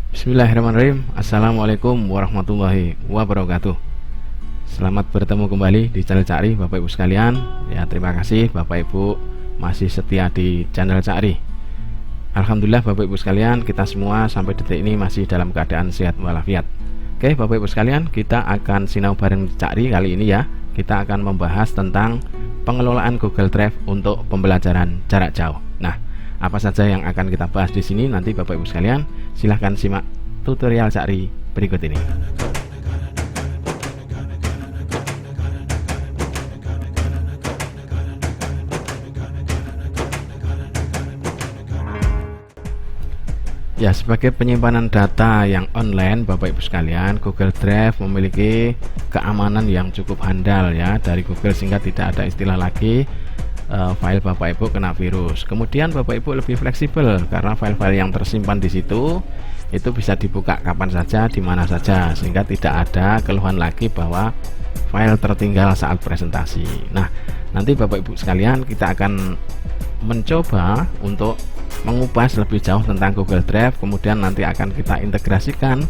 Bismillahirrahmanirrahim. Assalamualaikum warahmatullahi wabarakatuh. Selamat bertemu kembali di channel Cak Ri, Bapak Ibu sekalian. Ya, terima kasih Bapak Ibu masih setia di channel Cak Ri. Alhamdulillah Bapak Ibu sekalian, kita semua sampai detik ini masih dalam keadaan sehat walafiat. Oke Bapak Ibu sekalian, kita akan sinau bareng Cak Ri kali ini ya. Kita akan membahas tentang pengelolaan Google Drive untuk pembelajaran jarak jauh. Nah, apa saja yang akan kita bahas di sini nanti Bapak Ibu sekalian, silahkan simak tutorial Cak Ri berikut ini. Ya, sebagai penyimpanan data yang online Bapak Ibu sekalian, Google Drive memiliki keamanan yang cukup handal ya dari Google, sehingga tidak ada istilah lagi file Bapak Ibu kena virus. Kemudian Bapak Ibu lebih fleksibel karena file-file yang tersimpan di situ itu bisa dibuka kapan saja, di mana saja, sehingga tidak ada keluhan lagi bahwa file tertinggal saat presentasi. Nah, nanti Bapak Ibu sekalian, kita akan mencoba untuk mengupas lebih jauh tentang Google Drive. Kemudian nanti akan kita integrasikan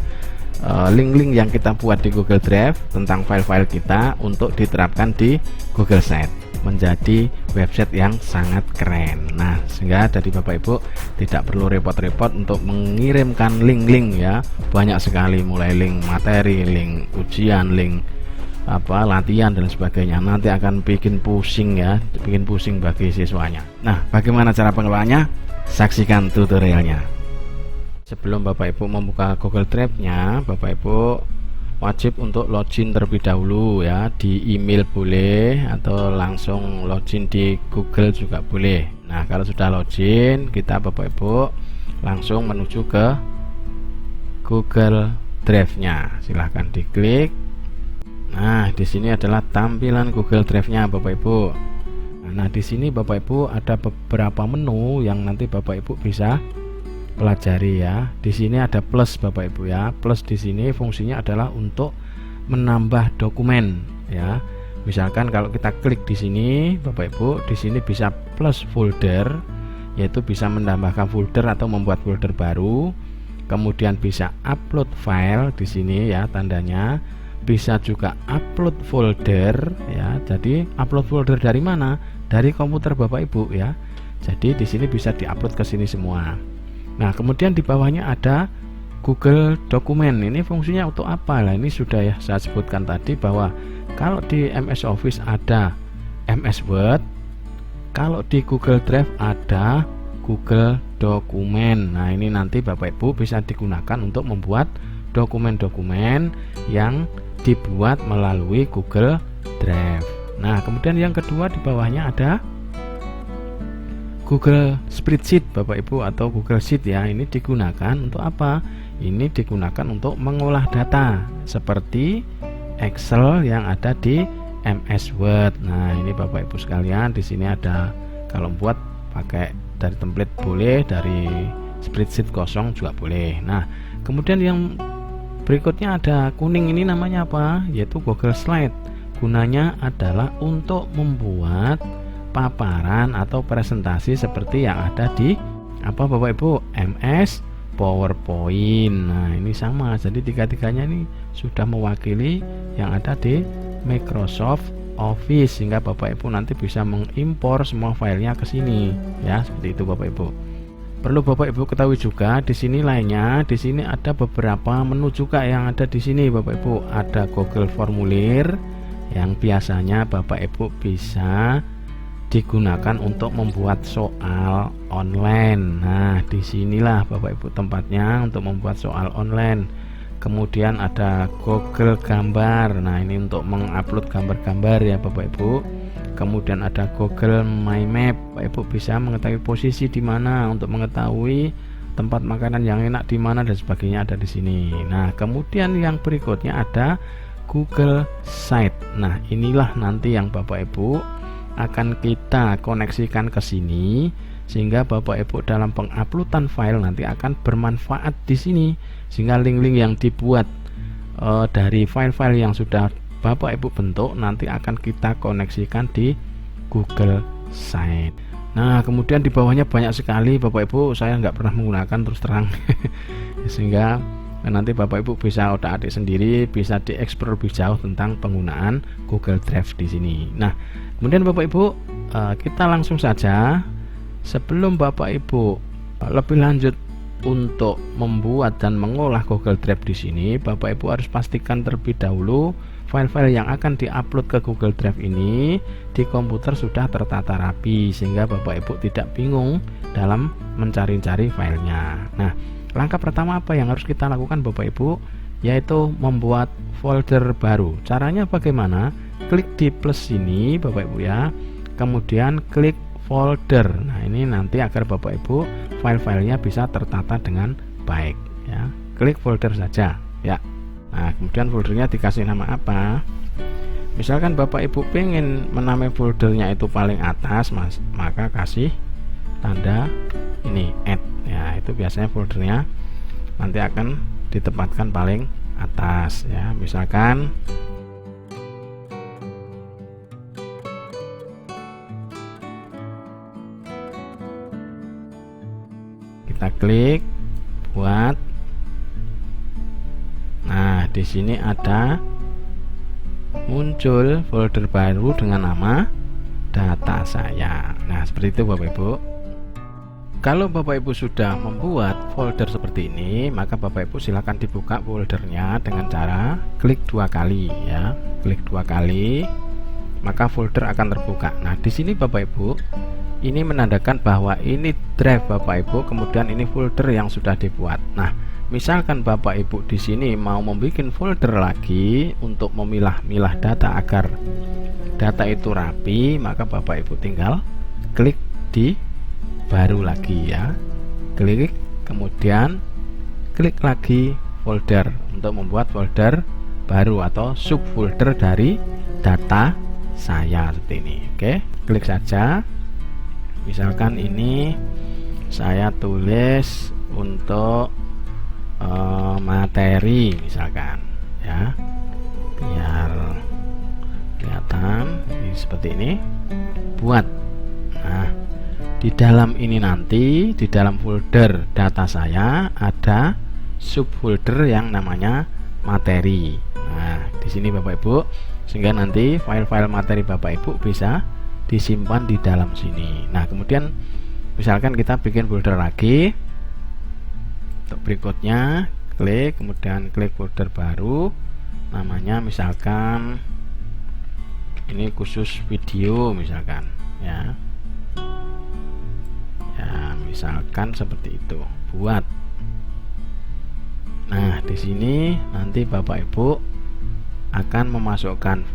link-link yang kita buat di Google Drive tentang file-file kita untuk diterapkan di Google Sheets menjadi website yang sangat keren. Nah, sehingga dari Bapak Ibu tidak perlu repot-repot untuk mengirimkan link-link ya, banyak sekali, mulai link materi, link ujian, link latihan dan sebagainya. Nanti akan bikin pusing ya, bikin pusing bagi siswanya. Nah, bagaimana cara pengelolaannya? Saksikan tutorialnya. Sebelum Bapak Ibu membuka Google Drive-nya, Bapak Ibu wajib untuk login terlebih dahulu ya, di email boleh atau langsung login di Google juga boleh. Nah, kalau sudah login, kita Bapak Ibu langsung menuju ke Google Drive-nya. Silahkan diklik. Nah, di sini adalah tampilan Google Drive-nya Bapak Ibu. Nah, di sini Bapak Ibu ada beberapa menu yang nanti Bapak Ibu bisa pelajari ya. Di sini ada plus Bapak Ibu ya. Plus di sini fungsinya adalah untuk menambah dokumen ya. Misalkan kalau kita klik di sini Bapak Ibu, di sini bisa plus folder, yaitu bisa menambahkan folder atau membuat folder baru. Kemudian bisa upload file di sini ya tandanya. Bisa juga upload folder ya. Jadi upload folder dari mana? Dari komputer Bapak Ibu ya. Jadi di sini bisa diupload ke sini semua. Nah, kemudian di bawahnya ada Google Dokumen. Ini fungsinya untuk apa? Nah, ini sudah ya saya sebutkan tadi bahwa kalau di MS Office ada MS Word, kalau di Google Drive ada Google Dokumen. Nah, ini nanti Bapak Ibu bisa digunakan untuk membuat dokumen-dokumen yang dibuat melalui Google Drive. Nah, kemudian yang kedua di bawahnya ada Google Spreadsheet Bapak Ibu atau Google Sheet ya. Ini digunakan untuk apa? Ini digunakan untuk mengolah data seperti Excel yang ada di MS Word. Nah, ini Bapak Ibu sekalian, di sini ada, kalau buat pakai dari template boleh, dari spreadsheet kosong juga boleh. Nah, kemudian yang berikutnya ada kuning, ini namanya apa? Yaitu Google Slide. Gunanya adalah untuk membuat paparan atau presentasi seperti yang ada di Bapak Ibu, MS PowerPoint. Nah, ini sama. Jadi tiga-tiganya ini sudah mewakili yang ada di Microsoft Office, sehingga Bapak Ibu nanti bisa mengimpor semua filenya ke sini ya, seperti itu Bapak Ibu. Perlu Bapak Ibu ketahui juga di sini lainnya, di sini ada beberapa menu juga yang ada di sini Bapak Ibu. Ada Google Formulir yang biasanya Bapak Ibu bisa digunakan untuk membuat soal online. Nah, disinilah Bapak Ibu tempatnya untuk membuat soal online. Kemudian ada Google Gambar. Nah, ini untuk mengupload gambar-gambar ya Bapak Ibu. Kemudian ada Google My Map. Bapak Ibu bisa mengetahui posisi di mana untuk mengetahui tempat makanan yang enak di mana dan sebagainya, ada di sini. Nah, kemudian yang berikutnya ada Google Site. Nah, inilah nanti yang Bapak Ibu akan kita koneksikan ke sini, sehingga Bapak Ibu dalam penguploadan file nanti akan bermanfaat di sini, sehingga link-link yang dibuat dari file-file yang sudah Bapak Ibu bentuk nanti akan kita koneksikan di Google Site. Nah, kemudian di bawahnya banyak sekali Bapak Ibu, saya nggak pernah menggunakan terus terang. sehingga nanti Bapak Ibu bisa otak-atik sendiri, bisa dieksplor lebih jauh tentang penggunaan Google Drive di sini. Nah, kemudian Bapak Ibu, kita langsung saja. Sebelum Bapak Ibu lebih lanjut untuk membuat dan mengolah Google Drive di sini, Bapak Ibu harus pastikan terlebih dahulu file-file yang akan diupload ke Google Drive ini di komputer sudah tertata rapi, sehingga Bapak Ibu tidak bingung dalam mencari-cari filenya. Nah, langkah pertama apa yang harus kita lakukan Bapak Ibu, yaitu membuat folder baru. Caranya bagaimana? Klik di plus ini Bapak Ibu ya, kemudian klik folder. Nah, ini nanti agar Bapak Ibu file-filenya bisa tertata dengan baik ya. Klik folder saja ya. Nah, kemudian foldernya dikasih nama apa? Misalkan Bapak Ibu pengen menamai foldernya itu paling atas, maka kasih tanda ini add ya. Itu biasanya foldernya nanti akan ditempatkan paling atas ya. Misalkan kita klik buat. Nah, di sini ada muncul folder baru dengan nama data saya. Nah, seperti itu Bapak Ibu. Kalau Bapak Ibu sudah membuat folder seperti ini, maka Bapak Ibu silakan dibuka foldernya dengan cara klik 2 kali ya. Klik 2 kali, maka folder akan terbuka. Nah, di sini Bapak Ibu, ini menandakan bahwa ini drive Bapak Ibu, kemudian ini folder yang sudah dibuat. Nah, misalkan Bapak Ibu di sini mau membuat folder lagi untuk memilah-milah data agar data itu rapi, maka Bapak Ibu tinggal klik di baru lagi ya. Klik, kemudian klik lagi folder untuk membuat folder baru atau subfolder dari data saya seperti ini. Oke, klik saja. Misalkan ini saya tulis untuk materi misalkan ya, biar kelihatan seperti ini, buat. Nah, di dalam ini nanti di dalam folder data saya ada subfolder yang namanya materi. Nah, di sini Bapak Ibu, sehingga nanti file-file materi Bapak Ibu bisa disimpan di dalam sini. Nah, kemudian misalkan kita bikin folder lagi. Untuk berikutnya klik, kemudian klik folder baru, namanya misalkan ini khusus video misalkan ya. Ya, misalkan seperti itu, buat. Nah, di sini nanti Bapak Ibu akan memasukkan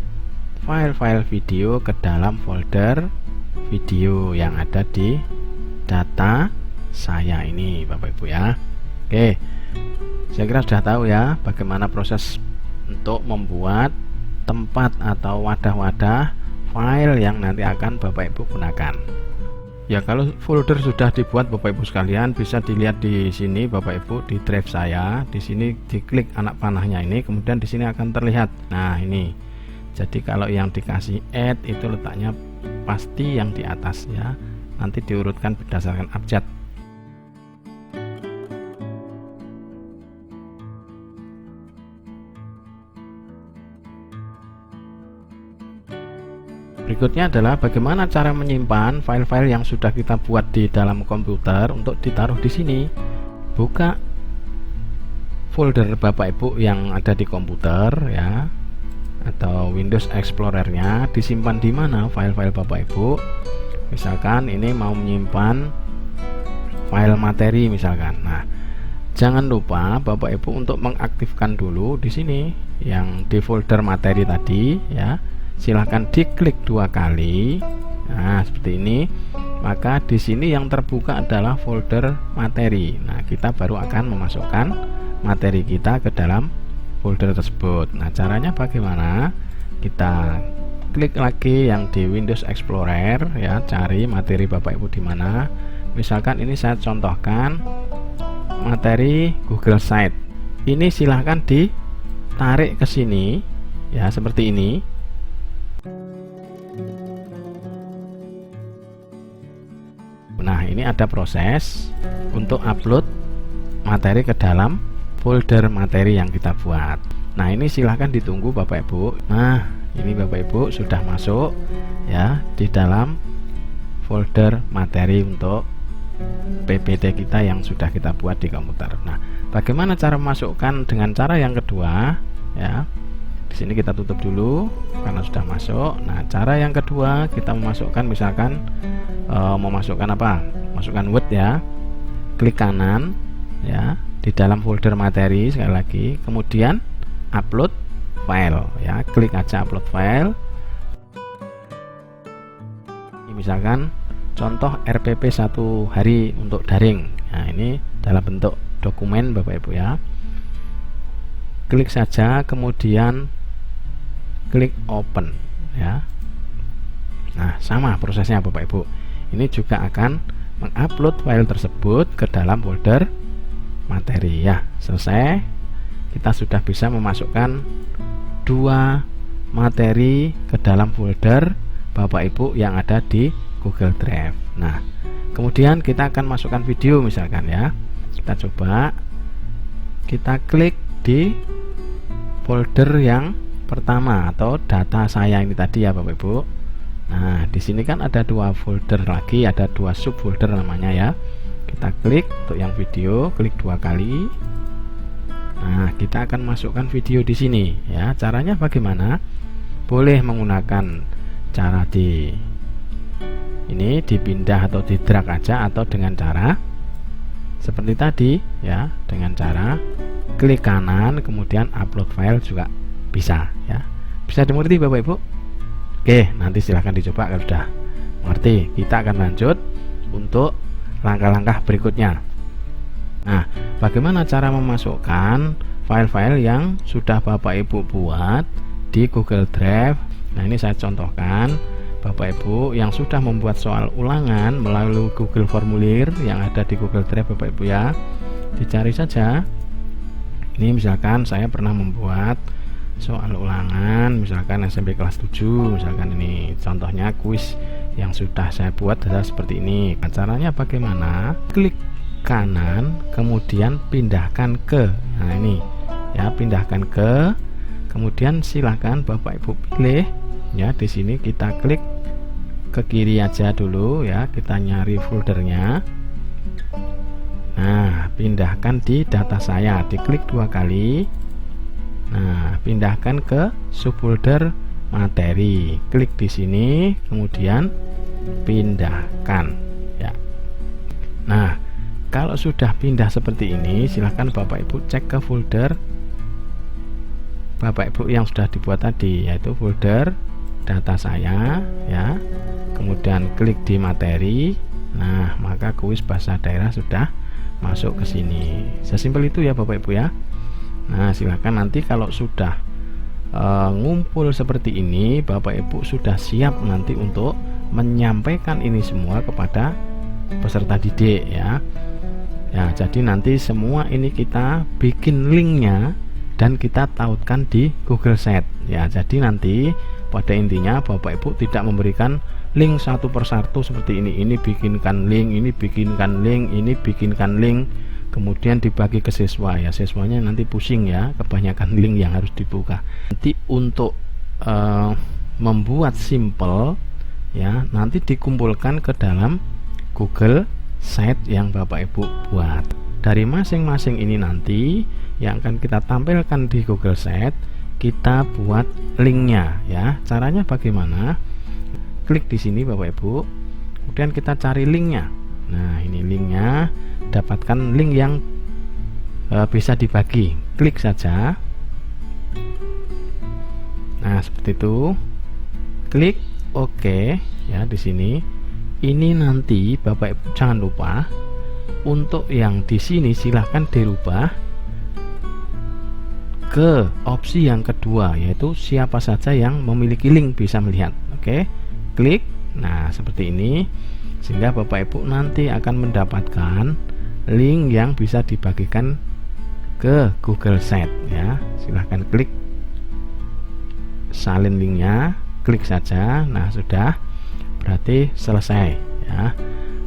file-file video ke dalam folder video yang ada di data saya ini Bapak Ibu ya. Oke, saya kira sudah tahu ya bagaimana proses untuk membuat tempat atau wadah-wadah file yang nanti akan Bapak Ibu gunakan. Ya, kalau folder sudah dibuat Bapak Ibu sekalian, bisa dilihat di sini Bapak Ibu di drive saya. Di sini diklik anak panahnya ini, kemudian di sini akan terlihat. Nah, ini. Jadi kalau yang dikasih add itu letaknya pasti yang di atas ya. Nanti diurutkan berdasarkan abjad. Berikutnya adalah bagaimana cara menyimpan file-file yang sudah kita buat di dalam komputer untuk ditaruh di sini. Buka folder Bapak Ibu yang ada di komputer ya, atau Windows Explorer-nya, disimpan di mana file-file Bapak Ibu. Misalkan ini mau menyimpan file materi misalkan. Nah, jangan lupa Bapak Ibu untuk mengaktifkan dulu di sini yang di folder materi tadi ya. Silahkan diklik 2 kali. Nah, seperti ini. Maka di sini yang terbuka adalah folder materi. Nah, kita baru akan memasukkan materi kita ke dalam folder tersebut. Nah, caranya bagaimana? Kita klik lagi yang di Windows Explorer ya, cari materi Bapak Ibu di mana. Misalkan ini saya contohkan materi Google Site. Ini silahkan ditarik ke sini ya, seperti ini. Nah, ini ada proses untuk upload materi ke dalam folder materi yang kita buat. Nah, ini silahkan ditunggu Bapak Ibu. Nah, ini Bapak Ibu sudah masuk ya di dalam folder materi untuk PPT kita yang sudah kita buat di komputer. Nah, bagaimana cara memasukkan dengan cara yang kedua ya? Di sini kita tutup dulu karena sudah masuk. Nah, cara yang kedua kita memasukkan, misalkan memasukkan apa? Masukkan Word ya. Klik kanan ya di dalam folder materi sekali lagi, kemudian upload file ya. Klik aja upload file. Ini misalkan contoh RPP 1 hari untuk daring. Nah, ini dalam bentuk dokumen Bapak Ibu ya. Klik saja, kemudian klik open ya. Nah, sama prosesnya Bapak Ibu. Ini juga akan mengupload file tersebut ke dalam folder materi ya. Selesai. Kita sudah bisa memasukkan 2 materi ke dalam folder Bapak Ibu yang ada di Google Drive. Nah, kemudian kita akan masukkan video misalkan ya. Kita coba, kita klik di folder yang pertama atau data saya ini tadi ya Bapak Ibu. Nah, di sini kan ada 2 folder lagi, ada 2 subfolder namanya ya. Kita klik untuk yang video, klik 2 kali. Nah, kita akan masukkan video di sini ya. Caranya bagaimana? Boleh menggunakan cara ini dipindah atau di drag aja, atau dengan cara seperti tadi ya, dengan cara klik kanan kemudian upload file juga bisa ya. Bisa dimengerti Bapak Ibu? Oke, nanti silahkan dicoba kalau sudah mengerti. Kita akan lanjut untuk langkah-langkah berikutnya. Nah, bagaimana cara memasukkan file-file yang sudah Bapak Ibu buat di Google Drive? Nah, ini saya contohkan. Bapak Ibu yang sudah membuat soal ulangan melalui Google Formulir yang ada di Google Drive Bapak Ibu ya, dicari saja. Ini misalkan saya pernah membuat soal ulangan misalkan SMP kelas 7, misalkan ini contohnya kuis yang sudah saya buat adalah seperti ini. Nah, caranya bagaimana? Klik kanan kemudian pindahkan ke, nah ini ya, pindahkan ke, kemudian silahkan Bapak Ibu pilih ya. Di sini kita klik ke kiri aja dulu ya, kita nyari foldernya. Nah, pindahkan di data saya, diklik 2 kali. Nah, pindahkan ke subfolder materi, klik di sini kemudian pindahkan ya. Nah, kalau sudah pindah seperti ini, silahkan Bapak Ibu cek ke folder Bapak Ibu yang sudah dibuat tadi, yaitu folder data saya ya. Kemudian klik di materi. Nah, maka kuis bahasa daerah sudah masuk ke sini. Sesimpel itu ya Bapak Ibu ya. Nah, silahkan nanti kalau sudah ngumpul seperti ini, Bapak Ibu sudah siap nanti untuk menyampaikan ini semua kepada peserta didik ya. Ya, jadi nanti semua ini kita bikin linknya dan kita tautkan di Google Sheet ya. Jadi nanti pada intinya Bapak Ibu tidak memberikan link satu persatu seperti ini bikinkan link, ini bikinkan link, ini bikinkan link, kemudian dibagi ke siswa ya. Siswanya nanti pusing ya, kebanyakan link yang harus dibuka. Nanti untuk membuat simple ya, nanti dikumpulkan ke dalam Google Sheet yang Bapak Ibu buat. Dari masing-masing ini nanti yang akan kita tampilkan di Google Sheet, kita buat linknya ya. Caranya bagaimana? Klik di sini Bapak Ibu, kemudian kita cari linknya. Nah, ini linknya, dapatkan link yang bisa dibagi, klik saja. Nah, seperti itu, klik OK ya. Di sini ini nanti Bapak Ibu jangan lupa untuk yang di sini silahkan dirubah ke opsi yang kedua, yaitu siapa saja yang memiliki link bisa melihat. Oke, klik. Nah, seperti ini, sehingga Bapak Ibu nanti akan mendapatkan link yang bisa dibagikan ke Google Sheet ya. Silahkan klik salin linknya, klik saja. Nah, sudah, berarti selesai ya.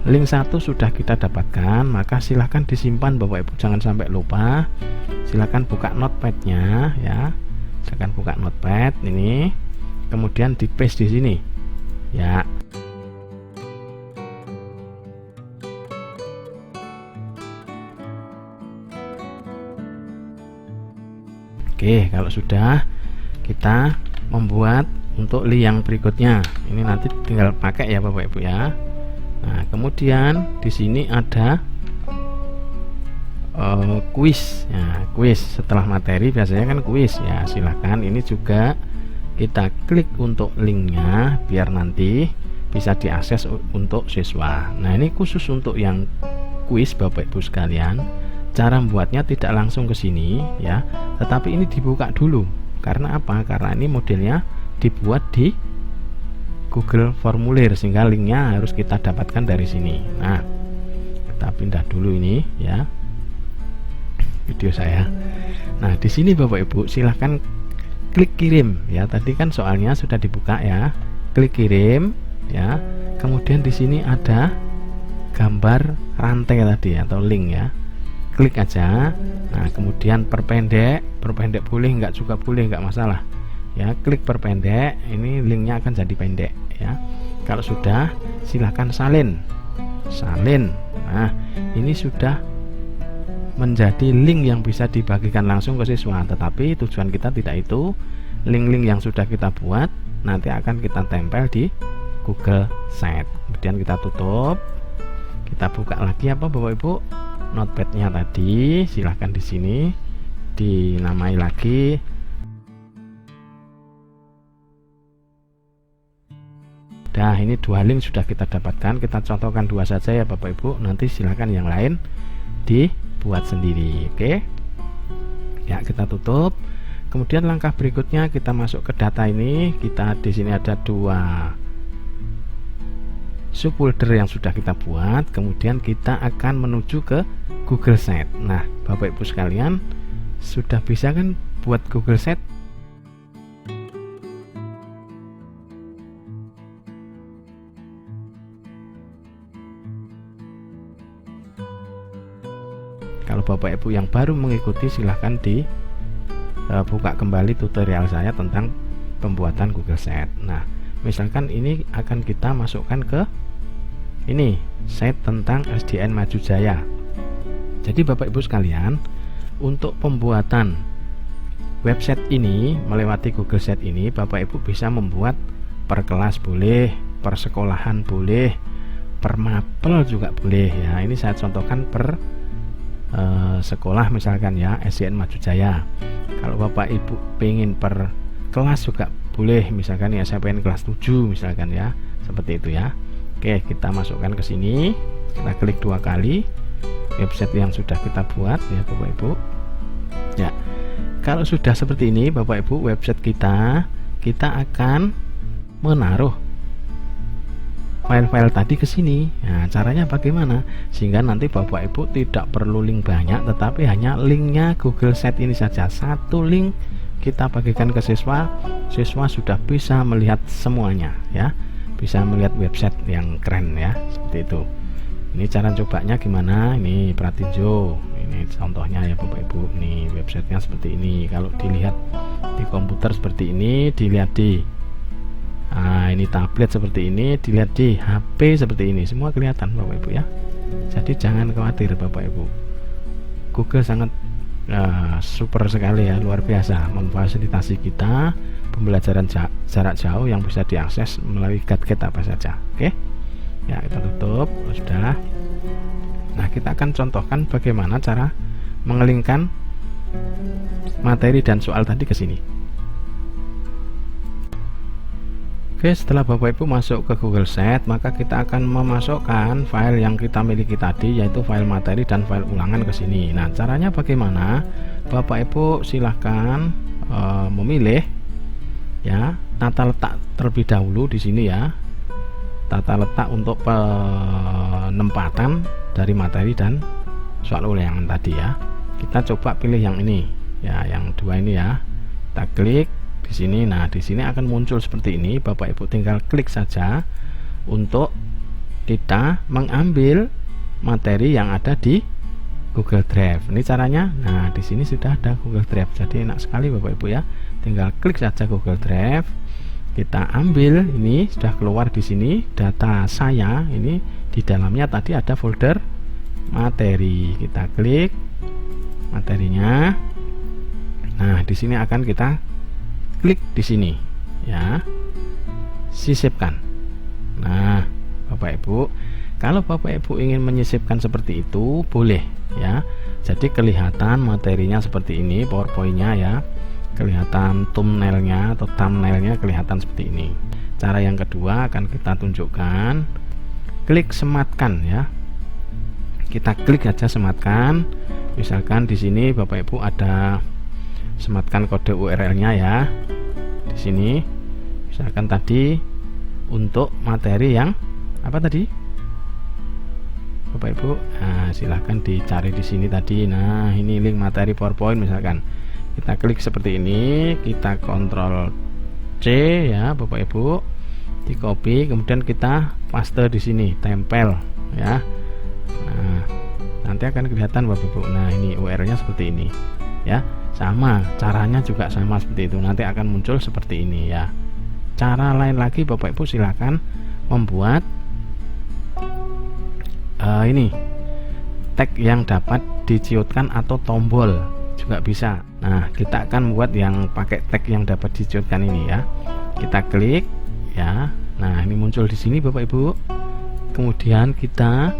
link 1 sudah kita dapatkan, maka silahkan disimpan Bapak Ibu, jangan sampai lupa. Silahkan buka notepadnya ya, silahkan buka notepad ini, kemudian di paste di sini ya. Oke, kalau sudah, kita membuat untuk link yang berikutnya. Ini nanti tinggal pakai ya Bapak Ibu ya. Nah, kemudian di sini ada kuis. Nah, kuis setelah materi biasanya kan kuis ya. Silahkan ini juga kita klik untuk linknya biar nanti bisa diakses untuk siswa. Nah, ini khusus untuk yang kuis Bapak Ibu sekalian. Cara membuatnya tidak langsung ke sini ya, tetapi ini dibuka dulu. Karena apa? Karena ini modelnya dibuat di Google Formulir, sehingga linknya harus kita dapatkan dari sini. Nah, kita pindah dulu ini ya video saya. Nah, di sini Bapak Ibu silahkan klik kirim ya. Tadi kan soalnya sudah dibuka ya. Klik kirim ya. Kemudian di sini ada gambar rantai tadi atau link ya. Klik aja. Nah, kemudian perpendek boleh, enggak juga boleh, enggak masalah ya. Klik perpendek, ini linknya akan jadi pendek ya. Kalau sudah, silahkan salin. Nah, ini sudah menjadi link yang bisa dibagikan langsung ke siswa, tetapi tujuan kita tidak itu. Link-link yang sudah kita buat nanti akan kita tempel di Google Sheet. Kemudian kita tutup, kita buka lagi apa Bapak Ibu, notepadnya tadi. Silahkan di sini dinamai lagi. Nah, ini dua link sudah kita dapatkan. Kita contohkan dua saja ya Bapak Ibu. Nanti silahkan yang lain dibuat sendiri. Oke ya, kita tutup. Kemudian langkah berikutnya kita masuk ke data ini. Kita di sini ada dua subfolder yang sudah kita buat. Kemudian kita akan menuju ke Google Sheet. Nah, Bapak Ibu sekalian, sudah bisa kan buat Google Sheet? Kalau Bapak Ibu yang baru mengikuti, silahkan buka kembali tutorial saya tentang pembuatan Google Sheet. Nah, misalkan ini akan kita masukkan ke ini sheet tentang SDN Maju Jaya. Jadi Bapak Ibu sekalian, untuk pembuatan website ini melewati Google Sheet ini, Bapak Ibu bisa membuat per kelas boleh, per sekolahan boleh, per mapel juga boleh ya. Ini saya contohkan per sekolah misalkan ya, SDN Maju Jaya. Kalau Bapak Ibu pengen per kelas juga boleh, misalkan ya saya pengen kelas 7 misalkan ya, seperti itu ya. Oke, kita masukkan ke sini, kita klik dua kali website yang sudah kita buat ya Bapak Ibu ya. Kalau sudah seperti ini Bapak Ibu, website kita akan menaruh file-file tadi ke sini. Nah, caranya bagaimana? Sehingga nanti Bapak Ibu tidak perlu link banyak, tetapi hanya linknya Google Sheet ini saja. Satu link kita bagikan ke siswa, siswa sudah bisa melihat semuanya ya. Bisa melihat website yang keren ya, seperti itu. Ini cara cobanya gimana? Ini Pratinjo. Ini contohnya ya Bapak Ibu. Nih websitenya seperti ini. Kalau dilihat di komputer seperti ini, dilihat di ini tablet seperti ini, dilihat di HP seperti ini, semua kelihatan Bapak Ibu ya. Jadi jangan khawatir Bapak Ibu, Google sangat super sekali ya, luar biasa memfasilitasi kita pembelajaran jarak jauh yang bisa diakses melalui gadget apa saja. Oke ya, kita tutup. Sudah. Nah, kita akan contohkan bagaimana cara mengelingkan materi dan soal tadi ke sini. Oke, setelah Bapak Ibu masuk ke Google Sheet, maka kita akan memasukkan file yang kita miliki tadi, yaitu file materi dan file ulangan ke sini. Nah, caranya bagaimana? Bapak Ibu silahkan memilih ya, tata letak terlebih dahulu di sini ya. Tata letak untuk penempatan dari materi dan soal ulangan tadi ya. Kita coba pilih yang ini ya, yang dua ini ya. Kita klik di sini. Nah, di sini akan muncul seperti ini. Bapak Ibu tinggal klik saja untuk kita mengambil materi yang ada di Google Drive. Ini caranya. Nah, di sini sudah ada Google Drive. Jadi enak sekali Bapak Ibu ya. Tinggal klik saja Google Drive. Kita ambil, ini sudah keluar di sini data saya. Ini di dalamnya tadi ada folder materi. Kita klik materinya. Nah, di sini akan kita klik di sini ya. Sisipkan. Nah, Bapak Ibu, kalau Bapak Ibu ingin menyisipkan seperti itu boleh ya. Jadi kelihatan materinya seperti ini, PowerPoint-nya ya. Kelihatan thumbnailnya atau thumbnailnya kelihatan seperti ini. Cara yang kedua akan kita tunjukkan, klik sematkan ya. Kita klik aja sematkan. Misalkan di sini Bapak Ibu ada sematkan kode URL-nya ya. Di sini misalkan tadi untuk materi yang apa tadi Bapak Ibu, nah, silahkan dicari di sini tadi. Nah, ini link materi PowerPoint misalkan. Kita klik seperti ini, kita Ctrl C ya Bapak Ibu, di copy, kemudian kita paste di sini, tempel ya. Nah, nanti akan kelihatan Bapak Ibu. Nah, ini URL-nya seperti ini ya. Sama, caranya juga sama seperti itu. Nanti akan muncul seperti ini ya. Cara lain lagi Bapak Ibu silakan membuat ini tag yang dapat diciutkan atau tombol juga bisa. Nah, kita akan buat yang pakai tag yang dapat diciutkan ini ya. Kita klik ya. Nah, ini muncul di sini Bapak Ibu. Kemudian kita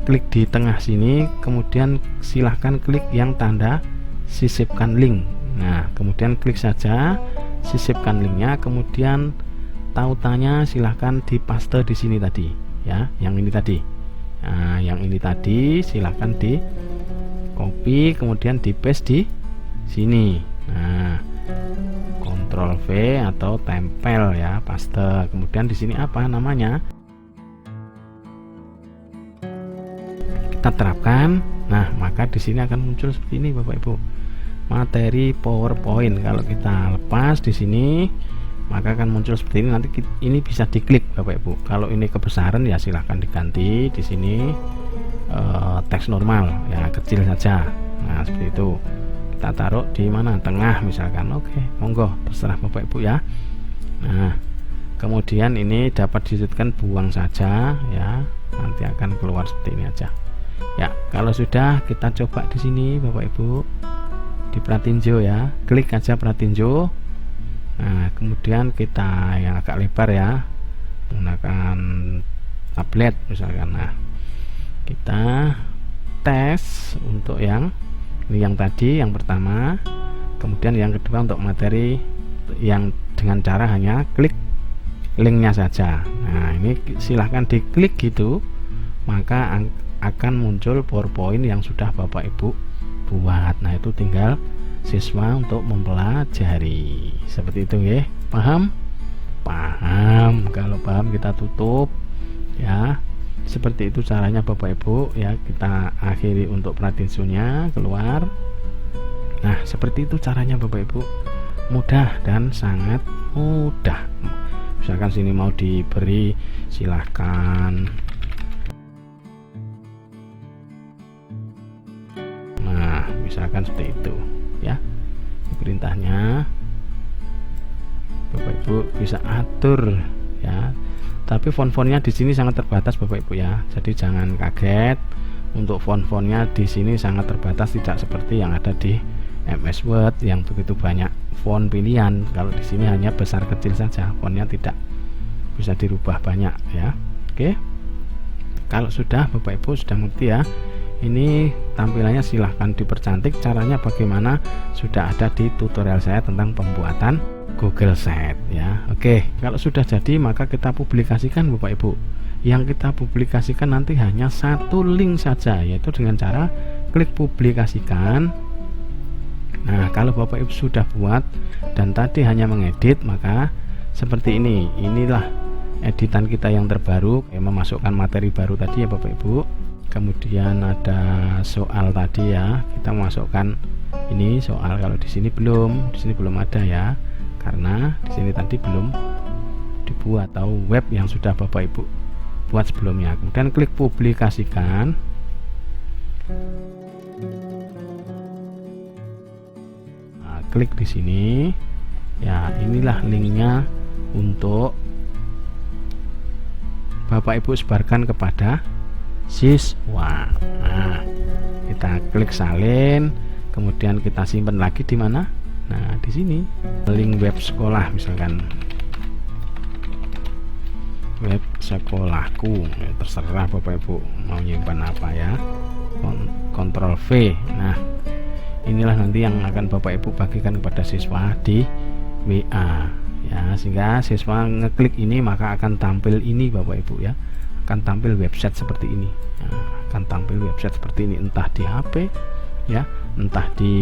klik di tengah sini, kemudian silahkan klik yang tanda sisipkan link. Nah, kemudian klik saja sisipkan linknya, kemudian tautannya silahkan dipaste di sini tadi ya, yang ini tadi. Nah, yang ini tadi silahkan di copy, kemudian di paste di sini. Nah, Ctrl V atau tempel ya, paste. Kemudian di sini apa namanya? Kita terapkan. Nah, maka di sini akan muncul seperti ini Bapak Ibu. Materi PowerPoint. Kalau kita lepas di sini, maka akan muncul seperti ini. Nanti ini bisa diklik Bapak Ibu. Kalau ini kebesaran ya silahkan diganti di sini teks normal ya, kecil saja. Nah, seperti itu. Kita taruh di mana? Tengah misalkan. Oke, monggo terserah Bapak Ibu ya. Nah, kemudian ini dapat disebutkan buang saja ya. Nanti akan keluar seperti ini aja. Ya, kalau sudah kita coba di sini Bapak Ibu. Di pratinjo ya. Klik aja pratinjo. Nah, kemudian kita yang agak lebar ya, menggunakan tablet misalkan. Nah, kita tes untuk yang ini, yang tadi yang pertama, kemudian yang kedua untuk materi yang dengan cara hanya klik linknya saja. Nah, ini silahkan diklik gitu, maka akan muncul PowerPoint yang sudah Bapak Ibu buat. Nah, itu tinggal siswa untuk mempelajari seperti itu ya. Paham? Paham. Kalau paham kita tutup ya. Seperti itu caranya Bapak Ibu ya. Kita akhiri untuk pratinsunya, keluar. Nah, seperti itu caranya Bapak Ibu. Mudah dan sangat mudah. Misalkan sini mau diberi, silahkan. Nah, misalkan seperti itu ya, perintahnya Bapak Ibu bisa atur ya. Tapi font-fontnya di sini sangat terbatas Bapak Ibu ya. Jadi jangan kaget, untuk font-fontnya di sini sangat terbatas, tidak seperti yang ada di MS Word yang begitu banyak font pilihan. Kalau di sini hanya besar kecil saja, fontnya tidak bisa dirubah banyak ya. Oke. Kalau sudah Bapak Ibu sudah ngerti ya. Ini tampilannya silahkan dipercantik. Caranya bagaimana sudah ada di tutorial saya tentang pembuatan Google Sheet ya. Oke, kalau sudah jadi maka kita publikasikan Bapak Ibu. Yang kita publikasikan nanti hanya satu link saja, yaitu dengan cara klik publikasikan. Nah, kalau Bapak Ibu sudah buat dan tadi hanya mengedit, maka seperti ini. Inilah editan kita yang terbaru, memasukkan materi baru tadi ya Bapak Ibu. Kemudian ada soal tadi ya, kita masukkan ini soal. Kalau di sini belum ada ya, karena di sini tadi belum dibuat, atau web yang sudah Bapak Ibu buat sebelumnya. Kemudian klik publikasikan. Nah, klik di sini. Ya, inilah linknya untuk Bapak Ibu sebarkan kepada siswa. Nah, kita klik salin, kemudian kita simpan lagi di mana? Nah, di sini link web sekolah, misalkan web sekolahku. Ya, terserah Bapak Ibu mau nyimpan apa ya. Ctrl V. Nah, inilah nanti yang akan Bapak Ibu bagikan kepada siswa di WA ya, sehingga siswa ngeklik ini maka akan tampil ini Bapak Ibu ya, akan tampil website seperti ini ya, akan tampil website seperti ini, entah di HP ya, entah di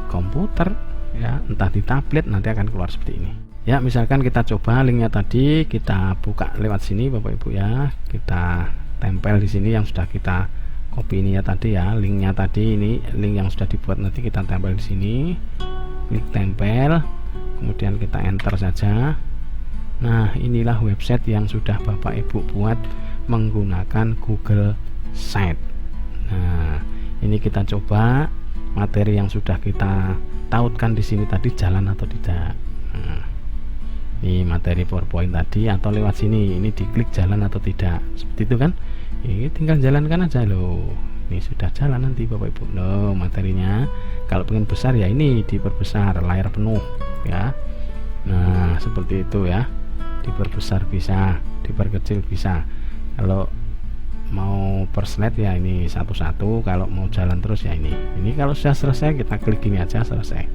komputer ya, entah di tablet, nanti akan keluar seperti ini ya. Misalkan kita coba linknya tadi, kita buka lewat sini Bapak Ibu ya, kita tempel di sini yang sudah kita copy ini ya tadi ya, linknya tadi, ini link yang sudah dibuat, nanti kita tempel di sini, klik tempel, kemudian kita enter saja. Nah, inilah website yang sudah Bapak Ibu buat menggunakan Google Site. Nah, ini kita coba materi yang sudah kita tautkan di sini tadi jalan atau tidak. Nah, ini materi PowerPoint tadi, atau lewat sini ini diklik jalan atau tidak, seperti itu kan. Ini tinggal jalankan aja loh. Ini sudah jalan nanti Bapak Ibu loh materinya. Kalau pengen besar ya ini diperbesar, layar penuh ya. Nah, seperti itu ya, diperbesar bisa, diperkecil bisa. Kalau mau per slide ya ini satu-satu, kalau mau jalan terus ya ini kalau sudah selesai kita klik gini aja, selesai.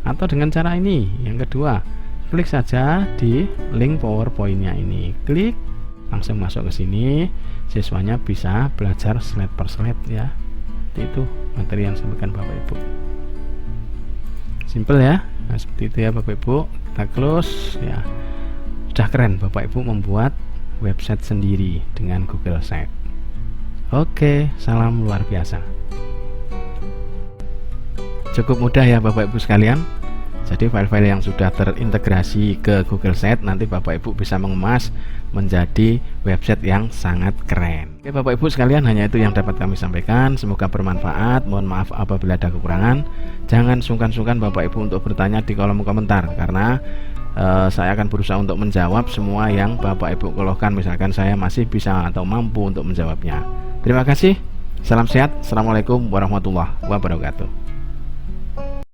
Atau dengan cara ini yang kedua, klik saja di link PowerPoint-nya ini, klik langsung masuk ke sini, siswanya bisa belajar slide per slide ya. Itu materi yang disampaikan Bapak Ibu, simple ya. Nah, seperti itu ya Bapak Ibu, kita close ya. Sudah keren Bapak Ibu membuat website sendiri dengan Google Site. Oke, salam luar biasa. Cukup mudah ya Bapak Ibu sekalian. Jadi file-file yang sudah terintegrasi ke Google Site nanti Bapak Ibu bisa mengemas menjadi website yang sangat keren. Oke Bapak Ibu sekalian, hanya itu yang dapat kami sampaikan. Semoga bermanfaat. Mohon maaf apabila ada kekurangan. Jangan sungkan-sungkan Bapak Ibu untuk bertanya di kolom komentar, karena saya akan berusaha untuk menjawab semua yang Bapak Ibu keluhkan. Misalkan saya masih bisa atau mampu untuk menjawabnya. Terima kasih. Salam sehat. Assalamualaikum warahmatullahi wabarakatuh.